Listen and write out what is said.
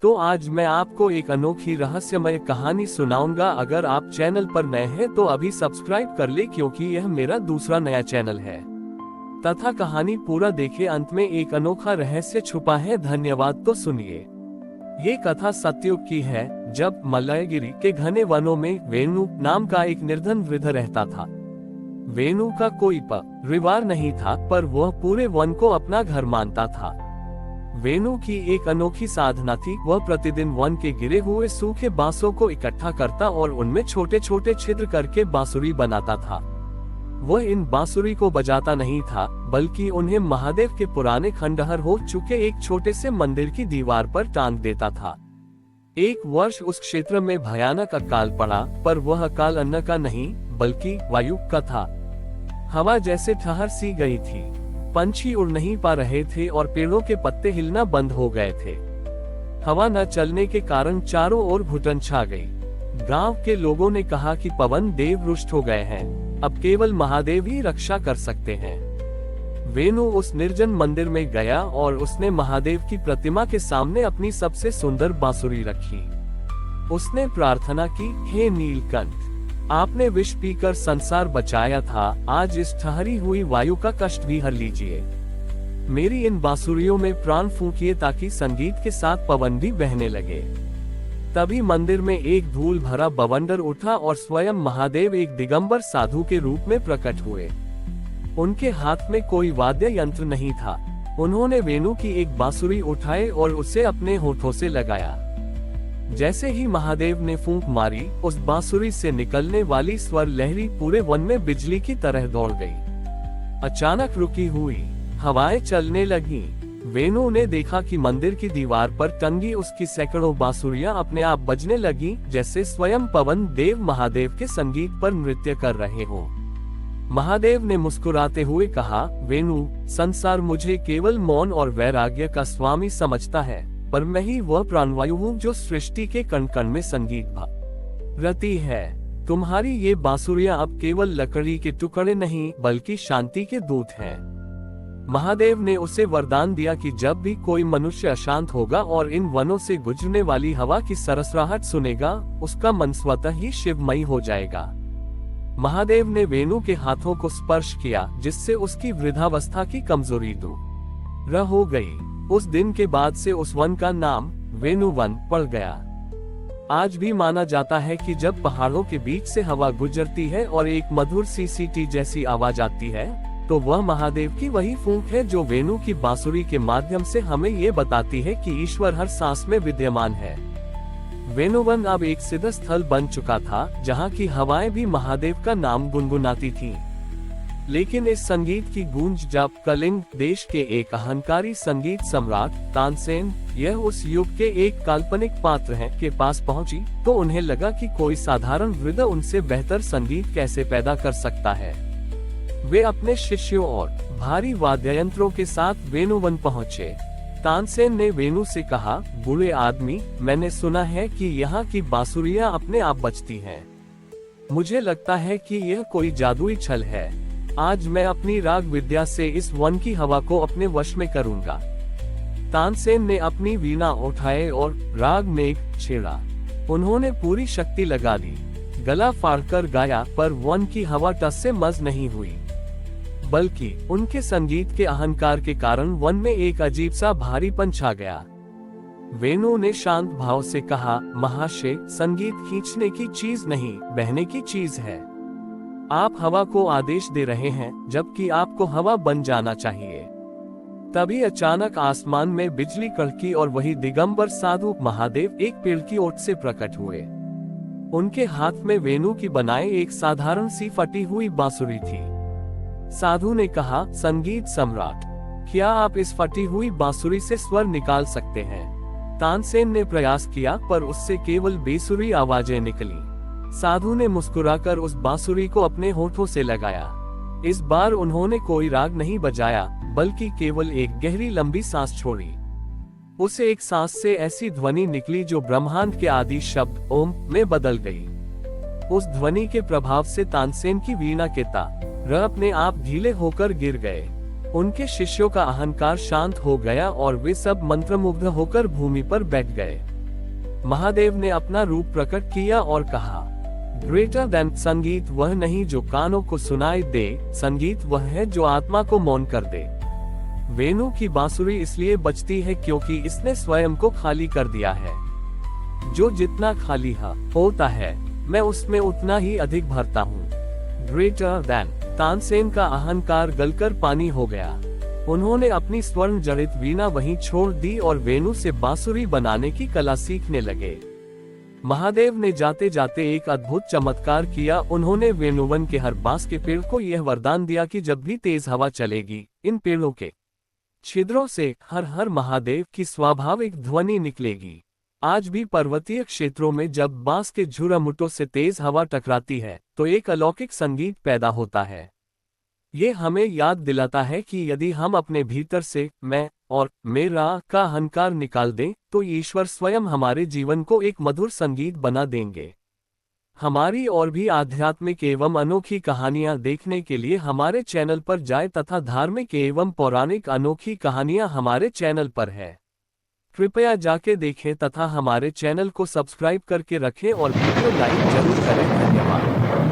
तो आज मैं आपको एक अनोखी रहस्यमय कहानी सुनाऊंगा। अगर आप चैनल पर नए हैं तो अभी सब्सक्राइब कर ले, क्योंकि यह मेरा दूसरा नया चैनल है। तथा कहानी पूरा देखे, अंत में एक अनोखा रहस्य छुपा है। धन्यवाद। तो सुनिए। ये कथा सतयुग की है, जब मलयगिरी के घने वनों में वेणु नाम का एक निर्धन वृद्ध रहता था। वेणु का कोई परिवार नहीं था, पर वह पूरे वन को अपना घर मानता था। वेणु की एक अनोखी साधना थी। वह प्रतिदिन वन के गिरे हुए सूखे बांसों को इकट्ठा करता और उनमें छोटे छोटे छिद्र करके बांसुरी बनाता था। वह इन बांसुरी को बजाता नहीं था, बल्कि उन्हें महादेव के पुराने खंडहर हो चुके एक छोटे से मंदिर की दीवार पर टांग देता था। एक वर्ष उस क्षेत्र में भयानक अकाल पड़ा, पर वह अकाल अन्न का नहीं बल्कि वायु का था। हवा जैसे ठहर सी गई थी, पंछी उड़ नहीं पा रहे थे और पेड़ों के पत्ते हिलना बंद हो गए थे। हवा न चलने के कारण चारों ओर घुटन छा गई। गांव के लोगों ने कहा कि पवन देव रुष्ट हो गए हैं, अब केवल महादेव ही रक्षा कर सकते हैं। वेणु उस निर्जन मंदिर में गया और उसने महादेव की प्रतिमा के सामने अपनी सबसे सुंदर बांसुरी रखी। उसने प्रार्थना की, हे नीलकंठ, आपने विष पीकर संसार बचाया था, आज इस ठहरी हुई वायु का कष्ट भी हर लीजिए। मेरी इन बांसुरियों में प्राण फूंकिए ताकि संगीत के साथ पवन भी बहने लगे। तभी मंदिर में एक धूल भरा बवंडर उठा और स्वयं महादेव एक दिगंबर साधु के रूप में प्रकट हुए। उनके हाथ में कोई वाद्य यंत्र नहीं था। उन्होंने वेणु की एक बांसुरी उठाई और उसे अपने होठों से लगाया। जैसे ही महादेव ने फूंक मारी, उस बांसुरी से निकलने वाली स्वर लहरी पूरे वन में बिजली की तरह दौड़ गई। अचानक रुकी हुई हवाएं चलने लगीं। वेणु ने देखा कि मंदिर की दीवार पर टंगी उसकी सैकड़ों बांसुरियां अपने आप बजने लगीं, जैसे स्वयं पवन देव महादेव के संगीत पर नृत्य कर रहे हों। महादेव ने मुस्कुराते हुए कहा, वेणु, संसार मुझे केवल मौन और वैराग्य का स्वामी समझता है, पर मैं ही वह प्राणवायु हूँ जो सृष्टि के कण कण में संगीत भरती है। तुम्हारी ये बांसुरियां अब केवल लकड़ी के टुकड़े नहीं बल्कि शांति के दूत हैं। महादेव ने उसे वरदान दिया कि जब भी कोई मनुष्य अशांत होगा और इन वनों से गुजरने वाली हवा की सरसराहट सुनेगा, उसका मन स्वतः ही शिवमयी हो जाएगा। महादेव ने वेणु के हाथों को स्पर्श किया, जिससे उसकी वृद्धावस्था की कमजोरी दूर हो गई। उस दिन के बाद से उस वन का नाम वेणु वन पड़ गया। आज भी माना जाता है कि जब पहाड़ों के बीच से हवा गुजरती है और एक मधुर सी सीटी जैसी आवाज आती है, तो वह महादेव की वही फूंक है जो वेणु की बांसुरी के माध्यम से हमें ये बताती है कि ईश्वर हर सांस में विद्यमान है। वेणुवन अब एक सिद्ध स्थल बन चुका था, जहाँ की हवाएं भी महादेव का नाम गुनगुनाती थीं। लेकिन इस संगीत की गूंज जब कलिंग देश के एक अहंकारी संगीत सम्राट तानसेन, यह उस युग के एक काल्पनिक पात्र हैं, के पास पहुंची, तो उन्हें लगा कि कोई साधारण वृद्ध उनसे बेहतर संगीत कैसे पैदा कर सकता है। वे अपने शिष्यों और भारी वाद्ययंत्रों के साथ वेणुवन पहुंचे। तानसेन ने वेणु से कहा, बूढ़े आदमी, मैंने सुना है कि यहाँ की बांसुरियां अपने आप बजती हैं। मुझे लगता है कि यह कोई जादुई छल है। आज मैं अपनी राग विद्या से इस वन की हवा को अपने वश में करूंगा। तानसेन ने अपनी वीणा उठाए और राग मेघ छेड़ा। उन्होंने पूरी शक्ति लगा दी, गला फाड़कर गाया, पर वन की हवा टस से मज नहीं हुई, बल्कि उनके संगीत के अहंकार के कारण वन में एक अजीब सा भारीपन छा गया। वेणु ने शांत भाव से कहा, महाशय, संगीत खींचने की चीज नहीं, बहने की चीज है। आप हवा को आदेश दे रहे हैं, जबकि आपको हवा बन जाना चाहिए। तभी अचानक आसमान में बिजली कड़की और वही दिगंबर साधु महादेव एक पेड़ की ओट से प्रकट हुए। उनके हाथ में वेणु की बनाई एक साधारण सी फटी हुई बांसुरी थी। साधु ने कहा, संगीत सम्राट, क्या आप इस फटी हुई बांसुरी से स्वर निकाल सकते हैं? तानसेन ने प्रयास किया, पर उससे केवल बेसुरी आवाजें निकली। साधु ने मुस्कुराकर उस बांसुरी को अपने होठों से लगाया। इस बार उन्होंने कोई राग नहीं बजाया, बल्कि केवल एक गहरी लंबी सांस छोड़ी। उस एक सांस से ऐसी ध्वनि निकली जो ब्रह्मांड के आदि शब्द ओम में बदल गई। उस ध्वनि के प्रभाव से तानसेन की वीणा के तार अपने आप ढीले होकर गिर गए। उनके शिष्यों का अहंकार शांत हो गया और वे सब मंत्रमुग्ध होकर भूमि पर बैठ गए। महादेव ने अपना रूप प्रकट किया और कहा, ग्रेटर देन संगीत वह नहीं जो कानों को सुनाई दे, संगीत वह है जो आत्मा को मौन कर दे। वेणु की बांसुरी इसलिए बजती है क्योंकि इसने स्वयं को खाली कर दिया है। जो जितना खाली होता है, मैं उसमें उतना ही अधिक भरता हूँ। ग्रेटर देन तानसेन का अहंकार गलकर पानी हो गया। उन्होंने अपनी स्वर्ण जड़ित वीणा वहीं छोड़ दी और वेणु से बांसुरी बनाने की कला सीखने लगे। महादेव ने जाते जाते एक अद्भुत चमत्कार किया। उन्होंने वेणुवन के हर बांस के पेड़ को यह वरदान दिया कि जब भी तेज हवा चलेगी, इन पेड़ों के छिद्रों से हर हर महादेव की स्वाभाविक ध्वनि निकलेगी। आज भी पर्वतीय क्षेत्रों में जब बांस के झुरमुटों से तेज हवा टकराती है, तो एक अलौकिक संगीत पैदा होता है। ये हमें याद दिलाता है कि यदि हम अपने भीतर से मैं और मेरा का अहंकार निकाल दें, तो ईश्वर स्वयं हमारे जीवन को एक मधुर संगीत बना देंगे। हमारी और भी आध्यात्मिक एवं अनोखी कहानियां देखने के लिए हमारे चैनल पर जाएं तथा धार्मिक एवं पौराणिक अनोखी कहानियां हमारे चैनल पर है। कृपया जाके देखें तथा हमारे चैनल को सब्सक्राइब करके रखें और वीडियो लाइक जरूर करें। धन्यवाद।